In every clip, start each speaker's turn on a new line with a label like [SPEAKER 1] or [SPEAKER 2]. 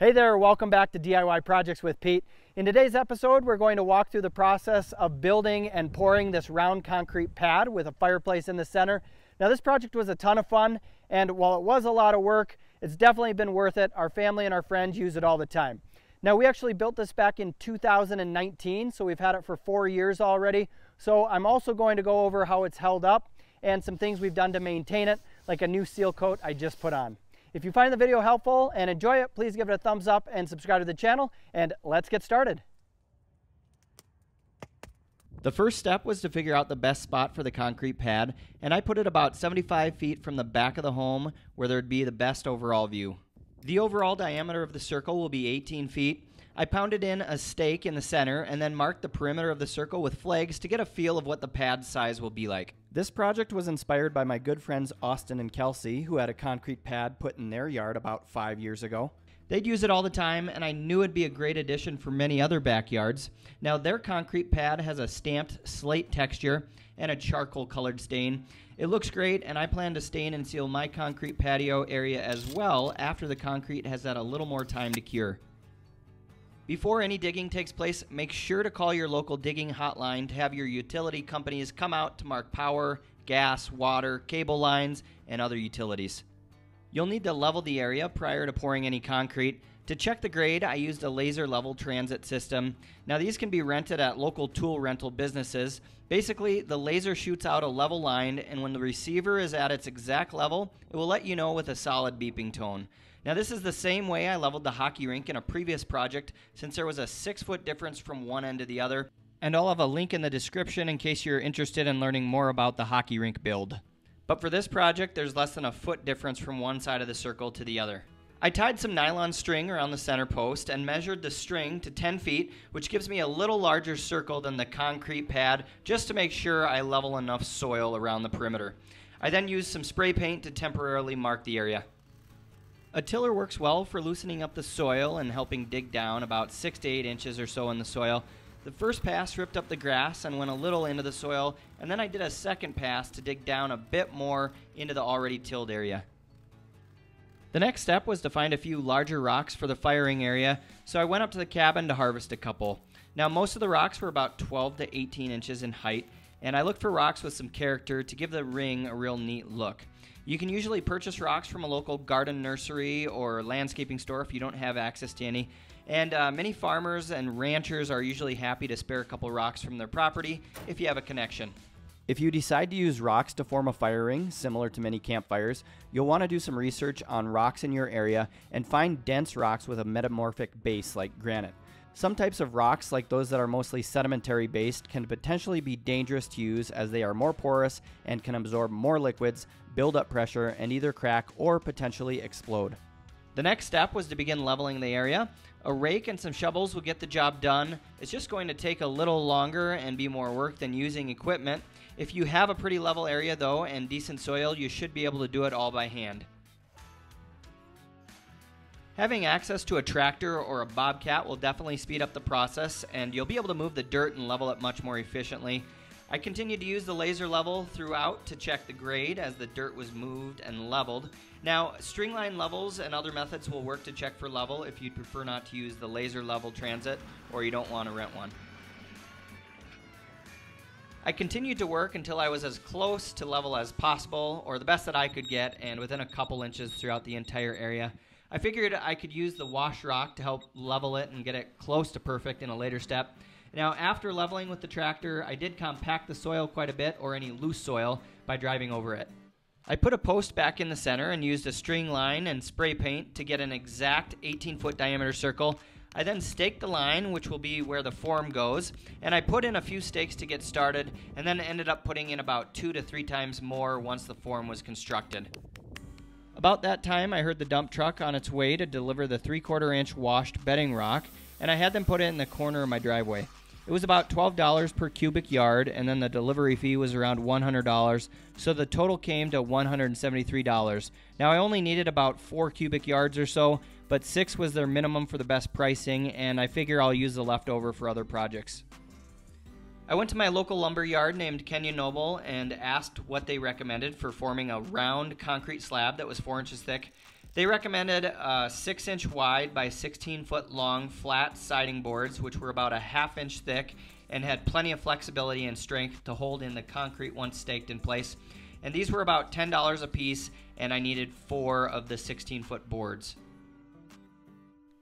[SPEAKER 1] Hey there, welcome back to DIY Projects with Pete. In today's episode, we're going to walk through the process of building and pouring this round concrete pad with a fireplace in the center. Now this project was a ton of fun, and while it was a lot of work, it's definitely been worth it. Our family and our friends use it all the time. Now we actually built this back in 2019, so we've had it for 4 years already. So I'm also going to go over how it's held up and some things we've done to maintain it, like a new seal coat I just put on. If you find the video helpful and enjoy it, please give it a thumbs up and subscribe to the channel, and let's get started. The first step was to figure out the best spot for the concrete pad, and I put it about 75 feet from the back of the home where there'd be the best overall view. The overall diameter of the circle will be 18 feet. I pounded in a stake in the center and then marked the perimeter of the circle with flags to get a feel of what the pad size will be like. This project was inspired by my good friends Austin and Kelsey, who had a concrete pad put in their yard about 5 years ago. They'd use it all the time, and I knew it'd be a great addition for many other backyards. Now their concrete pad has a stamped slate texture and a charcoal colored stain. It looks great, and I plan to stain and seal my concrete patio area as well after the concrete has had a little more time to cure. Before any digging takes place, make sure to call your local digging hotline to have your utility companies come out to mark power, gas, water, cable lines, and other utilities. You'll need to level the area prior to pouring any concrete. To check the grade, I used a laser level transit system. Now these can be rented at local tool rental businesses. Basically, the laser shoots out a level line, and when the receiver is at its exact level, it will let you know with a solid beeping tone. Now this is the same way I leveled the hockey rink in a previous project, since there was a 6-foot difference from one end to the other, and I'll have a link in the description in case you're interested in learning more about the hockey rink build. But for this project, there's less than a foot difference from one side of the circle to the other. I tied some nylon string around the center post and measured the string to 10 feet, which gives me a little larger circle than the concrete pad, just to make sure I level enough soil around the perimeter. I then used some spray paint to temporarily mark the area. A tiller works well for loosening up the soil and helping dig down about 6 to 8 inches or so in the soil. The first pass ripped up the grass and went a little into the soil, and then I did a second pass to dig down a bit more into the already tilled area. The next step was to find a few larger rocks for the firing area, so I went up to the cabin to harvest a couple. Now most of the rocks were about 12 to 18 inches in height, and I looked for rocks with some character to give the ring a real neat look. You can usually purchase rocks from a local garden nursery or landscaping store if you don't have access to any. And many farmers and ranchers are usually happy to spare a couple rocks from their property if you have a connection. If you decide to use rocks to form a fire ring, similar to many campfires, you'll want to do some research on rocks in your area and find dense rocks with a metamorphic base like granite. Some types of rocks, like those that are mostly sedimentary based, can potentially be dangerous to use as they are more porous and can absorb more liquids, build up pressure, and either crack or potentially explode. The next step was to begin leveling the area. A rake and some shovels will get the job done. It's just going to take a little longer and be more work than using equipment. If you have a pretty level area though and decent soil, you should be able to do it all by hand. Having access to a tractor or a bobcat will definitely speed up the process, and you'll be able to move the dirt and level it much more efficiently. I continued to use the laser level throughout to check the grade as the dirt was moved and leveled. Now, string line levels and other methods will work to check for level if you'd prefer not to use the laser level transit or you don't want to rent one. I continued to work until I was as close to level as possible, or the best that I could get, and within a couple inches throughout the entire area. I figured I could use the wash rock to help level it and get it close to perfect in a later step. Now, after leveling with the tractor, I did compact the soil quite a bit, or any loose soil, by driving over it. I put a post back in the center and used a string line and spray paint to get an exact 18-foot diameter circle. I then staked the line, which will be where the form goes, and I put in a few stakes to get started, and then ended up putting in about 2 to 3 times more once the form was constructed. About that time, I heard the dump truck on its way to deliver the 3/4 inch washed bedding rock, and I had them put it in the corner of my driveway. It was about $12 per cubic yard, and then the delivery fee was around $100, so the total came to $173. Now I only needed about 4 cubic yards or so, but 6 was their minimum for the best pricing, and I figure I'll use the leftover for other projects. I went to my local lumber yard named Kenyon Noble and asked what they recommended for forming a round concrete slab that was 4 inches thick. They recommended 6-inch wide by 16-foot long flat siding boards, which were about a half-inch thick and had plenty of flexibility and strength to hold in the concrete once staked in place. And these were about $10 a piece, and I needed 4 of the 16-foot boards.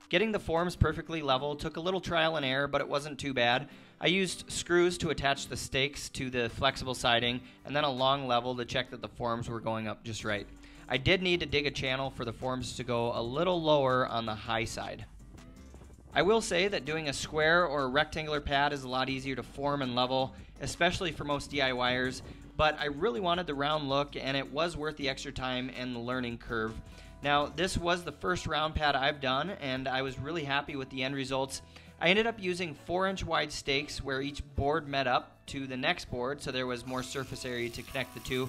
[SPEAKER 1] Getting the forms perfectly level took a little trial and error, but it wasn't too bad. I used screws to attach the stakes to the flexible siding, and then a long level to check that the forms were going up just right. I did need to dig a channel for the forms to go a little lower on the high side. I will say that doing a square or a rectangular pad is a lot easier to form and level, especially for most DIYers, but I really wanted the round look, and it was worth the extra time and the learning curve. Now, this was the first round pad I've done, and I was really happy with the end results. I ended up using 4-inch wide stakes where each board met up to the next board, so there was more surface area to connect the two.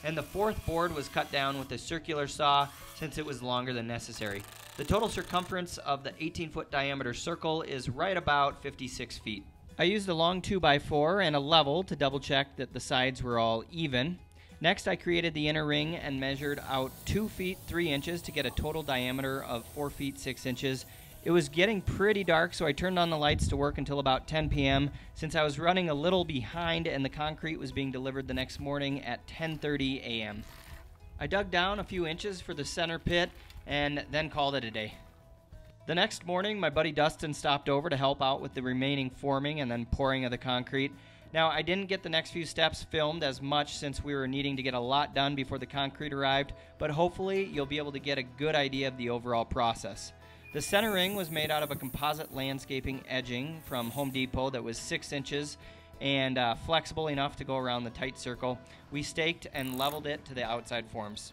[SPEAKER 1] And the 4th board was cut down with a circular saw since it was longer than necessary. The total circumference of the 18-foot diameter circle is right about 56 feet. I used a long 2x4 and a level to double check that the sides were all even. Next, I created the inner ring and measured out 2 feet 3 inches to get a total diameter of 4 feet 6 inches. It was getting pretty dark, so I turned on the lights to work until about 10 p.m. since I was running a little behind and the concrete was being delivered the next morning at 10:30 a.m. I dug down a few inches for the center pit and then called it a day. The next morning, my buddy Dustin stopped over to help out with the remaining forming and then pouring of the concrete. Now, I didn't get the next few steps filmed as much since we were needing to get a lot done before the concrete arrived, but hopefully you'll be able to get a good idea of the overall process. The center ring was made out of a composite landscaping edging from Home Depot that was 6 inches and flexible enough to go around the tight circle. We staked and leveled it to the outside forms.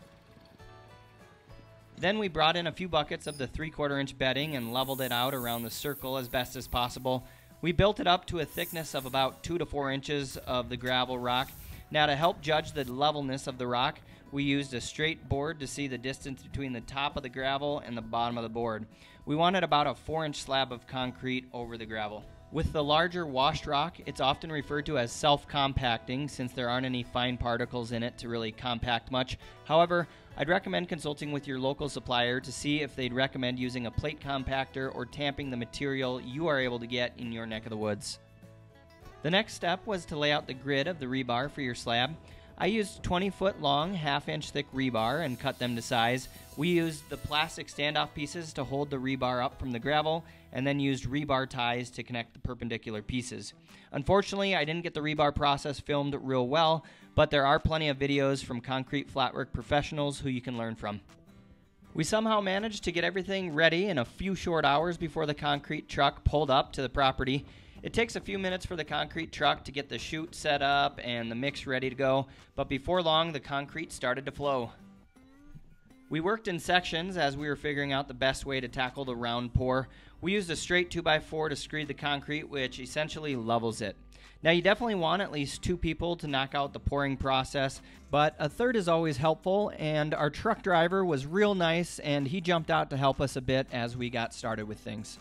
[SPEAKER 1] Then we brought in a few buckets of the 3/4 inch bedding and leveled it out around the circle as best as possible. We built it up to a thickness of about 2 to 4 inches of the gravel rock. Now, to help judge the levelness of the rock, we used a straight board to see the distance between the top of the gravel and the bottom of the board. We wanted about a 4-inch slab of concrete over the gravel. With the larger washed rock, it's often referred to as self-compacting since there aren't any fine particles in it to really compact much. However, I'd recommend consulting with your local supplier to see if they'd recommend using a plate compactor or tamping the material you are able to get in your neck of the woods. The next step was to lay out the grid of the rebar for your slab. I used 20-foot long, half-inch thick rebar and cut them to size. We used the plastic standoff pieces to hold the rebar up from the gravel and then used rebar ties to connect the perpendicular pieces. Unfortunately, I didn't get the rebar process filmed real well, but there are plenty of videos from concrete flatwork professionals who you can learn from. We somehow managed to get everything ready in a few short hours before the concrete truck pulled up to the property. It takes a few minutes for the concrete truck to get the chute set up and the mix ready to go, but before long the concrete started to flow. We worked in sections as we were figuring out the best way to tackle the round pour. We used a straight 2x4 to screed the concrete, which essentially levels it. Now, you definitely want at least 2 people to knock out the pouring process, but a third is always helpful, and our truck driver was real nice and he jumped out to help us a bit as we got started with things.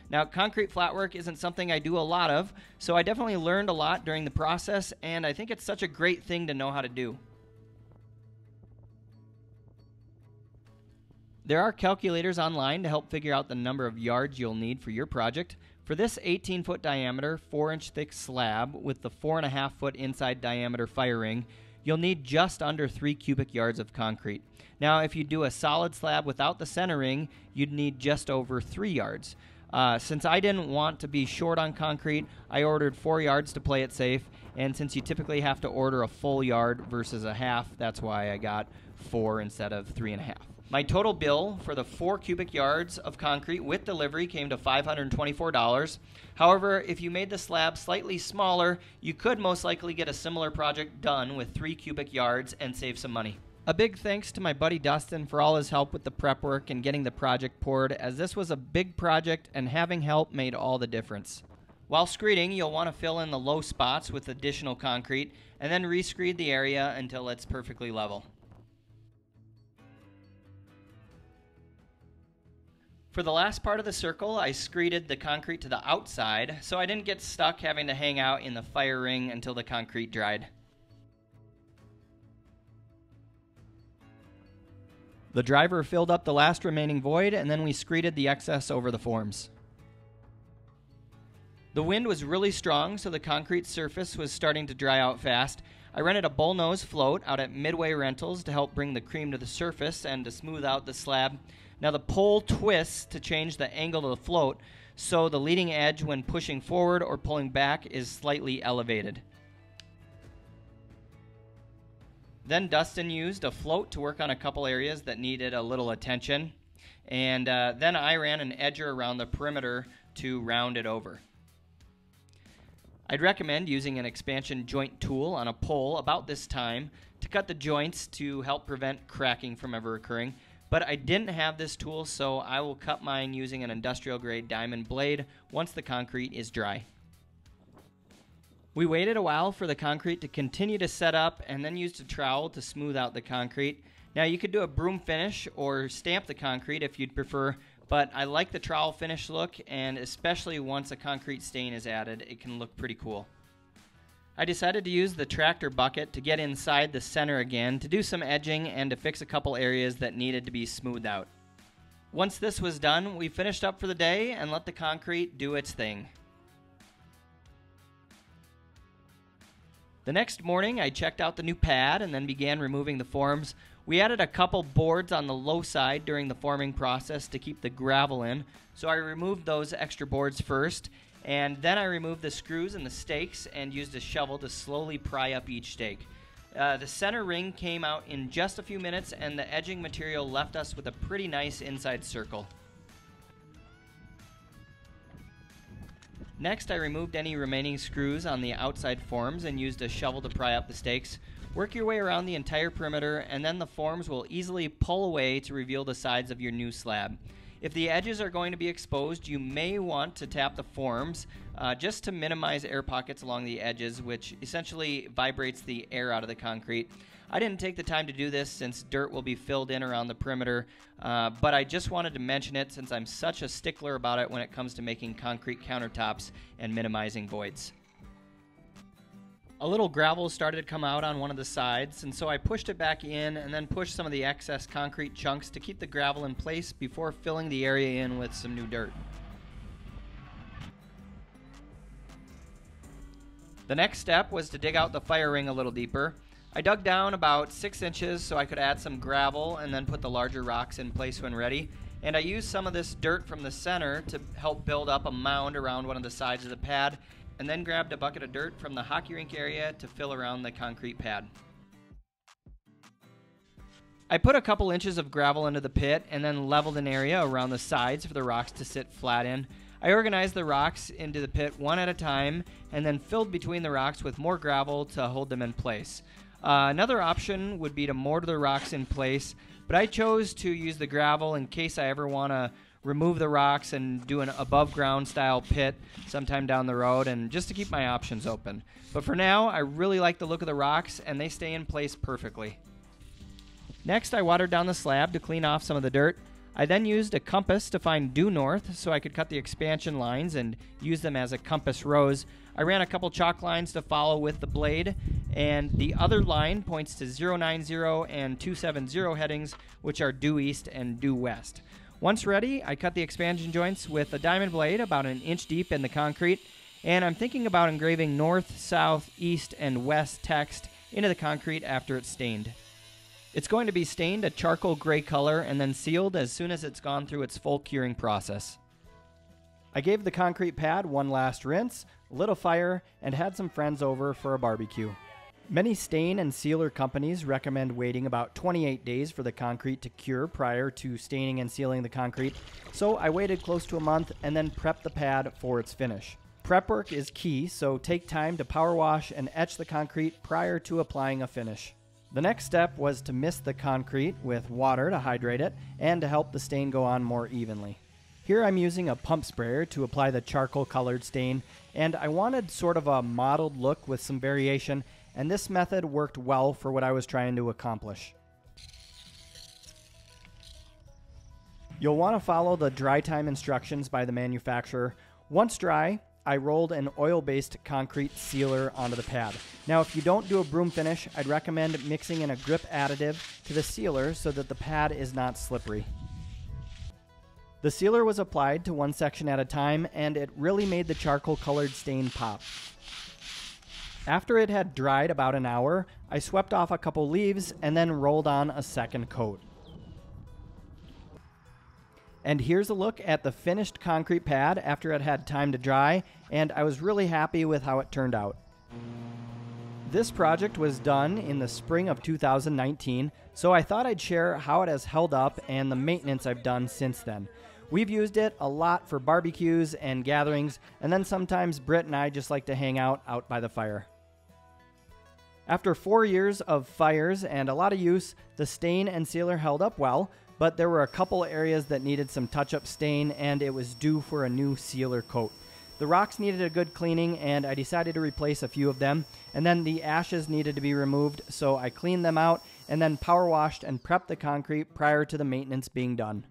[SPEAKER 1] Now, concrete flatwork isn't something I do a lot of, so I definitely learned a lot during the process, and I think it's such a great thing to know how to do. There are calculators online to help figure out the number of yards you'll need for your project. For this 18-foot diameter, 4-inch thick slab with the 4.5-foot inside diameter fire ring, you'll need just under 3 cubic yards of concrete. Now, if you do a solid slab without the center ring, you'd need just over 3 yards. Since I didn't want to be short on concrete, I ordered 4 yards to play it safe, and since you typically have to order a full yard versus a half, that's why I got 4 instead of 3.5. My total bill for the 4 cubic yards of concrete with delivery came to $524. However, if you made the slab slightly smaller, you could most likely get a similar project done with 3 cubic yards and save some money. A big thanks to my buddy Dustin for all his help with the prep work and getting the project poured, as this was a big project and having help made all the difference. While screeding, you'll want to fill in the low spots with additional concrete and then rescreed the area until it's perfectly level. For the last part of the circle, I screeded the concrete to the outside so I didn't get stuck having to hang out in the fire ring until the concrete dried. The driver filled up the last remaining void, and then we screeded the excess over the forms. The wind was really strong, so the concrete surface was starting to dry out fast. I rented a bullnose float out at Midway Rentals to help bring the cream to the surface and to smooth out the slab. Now the pole twists to change the angle of the float, so the leading edge when pushing forward or pulling back is slightly elevated. Then Dustin used a float to work on a couple areas that needed a little attention, and then I ran an edger around the perimeter to round it over. I'd recommend using an expansion joint tool on a pole about this time to cut the joints to help prevent cracking from ever occurring, but I didn't have this tool, so I will cut mine using an industrial grade diamond blade once the concrete is dry. We waited a while for the concrete to continue to set up and then used a trowel to smooth out the concrete. Now you could do a broom finish or stamp the concrete if you'd prefer, but I like the trowel finish look, and especially once a concrete stain is added, it can look pretty cool. I decided to use the tractor bucket to get inside the center again to do some edging and to fix a couple areas that needed to be smoothed out. Once this was done, we finished up for the day and let the concrete do its thing. The next morning, I checked out the new pad and then began removing the forms. We added a couple boards on the low side during the forming process to keep the gravel in, so I removed those extra boards first, and then I removed the screws and the stakes and used a shovel to slowly pry up each stake. The center ring came out in just a few minutes, and the edging material left us with a pretty nice inside circle. Next, I removed any remaining screws on the outside forms and used a shovel to pry up the stakes. Work your way around the entire perimeter, and then the forms will easily pull away to reveal the sides of your new slab. If the edges are going to be exposed, you may want to tap the forms just to minimize air pockets along the edges, which essentially vibrates the air out of the concrete. I didn't take the time to do this since dirt will be filled in around the perimeter, but I just wanted to mention it since I'm such a stickler about it when it comes to making concrete countertops and minimizing voids. A little gravel started to come out on one of the sides, and so I pushed it back in and then pushed some of the excess concrete chunks to keep the gravel in place before filling the area in with some new dirt. The next step was to dig out the fire ring a little deeper. I dug down about 6 inches so I could add some gravel and then put the larger rocks in place when ready. And I used some of this dirt from the center to help build up a mound around one of the sides of the pad, and then grabbed a bucket of dirt from the hockey rink area to fill around the concrete pad. I put a couple inches of gravel into the pit and then leveled an area around the sides for the rocks to sit flat in. I organized the rocks into the pit one at a time and then filled between the rocks with more gravel to hold them in place. Another option would be to mortar the rocks in place, but I chose to use the gravel in case I ever want to remove the rocks and do an above ground style pit sometime down the road, and just to keep my options open. But for now, I really like the look of the rocks and they stay in place perfectly. Next, I watered down the slab to clean off some of the dirt. I then used a compass to find due north so I could cut the expansion lines and use them as a compass rose. I ran a couple chalk lines to follow with the blade, and the other line points to 090 and 270 headings, which are due east and due west. Once ready, I cut the expansion joints with a diamond blade about an inch deep in the concrete, and I'm thinking about engraving north, south, east, and west text into the concrete after it's stained. It's going to be stained a charcoal gray color and then sealed as soon as it's gone through its full curing process. I gave the concrete pad one last rinse, lit a fire, and had some friends over for a barbecue. Many stain and sealer companies recommend waiting about 28 days for the concrete to cure prior to staining and sealing the concrete, so I waited close to a month and then prepped the pad for its finish. Prep work is key, so take time to power wash and etch the concrete prior to applying a finish. The next step was to mist the concrete with water to hydrate it and to help the stain go on more evenly. Here I'm using a pump sprayer to apply the charcoal colored stain, and I wanted sort of a mottled look with some variation, and this method worked well for what I was trying to accomplish. You'll want to follow the dry time instructions by the manufacturer. Once dry, I rolled an oil-based concrete sealer onto the pad. Now, if you don't do a broom finish, I'd recommend mixing in a grip additive to the sealer so that the pad is not slippery. The sealer was applied to one section at a time, and it really made the charcoal-colored stain pop. After it had dried about an hour, I swept off a couple leaves and then rolled on a second coat. And here's a look at the finished concrete pad after it had time to dry, and I was really happy with how it turned out. This project was done in the spring of 2019, so I thought I'd share how it has held up and the maintenance I've done since then. We've used it a lot for barbecues and gatherings, and then sometimes Britt and I just like to hang out by the fire. After 4 years of fires and a lot of use, the stain and sealer held up well, but there were a couple areas that needed some touch-up stain, and it was due for a new sealer coat. The rocks needed a good cleaning, and I decided to replace a few of them, and then the ashes needed to be removed, so I cleaned them out and then power washed and prepped the concrete prior to the maintenance being done.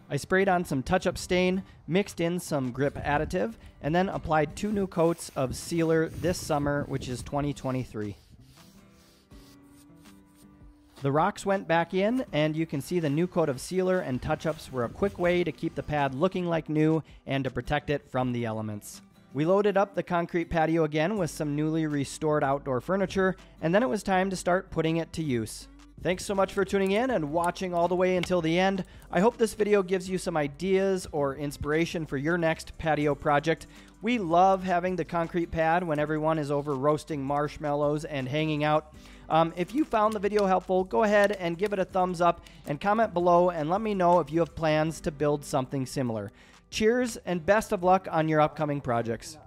[SPEAKER 1] I sprayed on some touch-up stain, mixed in some grip additive, and then applied 2 new coats of sealer this summer, which is 2023. The rocks went back in, and you can see the new coat of sealer and touch-ups were a quick way to keep the pad looking like new and to protect it from the elements. We loaded up the concrete patio again with some newly restored outdoor furniture, and then it was time to start putting it to use. Thanks so much for tuning in and watching all the way until the end. I hope this video gives you some ideas or inspiration for your next patio project. We love having the concrete pad when everyone is over roasting marshmallows and hanging out. If you found the video helpful, go ahead and give it a thumbs up and comment below and let me know if you have plans to build something similar. Cheers and best of luck on your upcoming projects.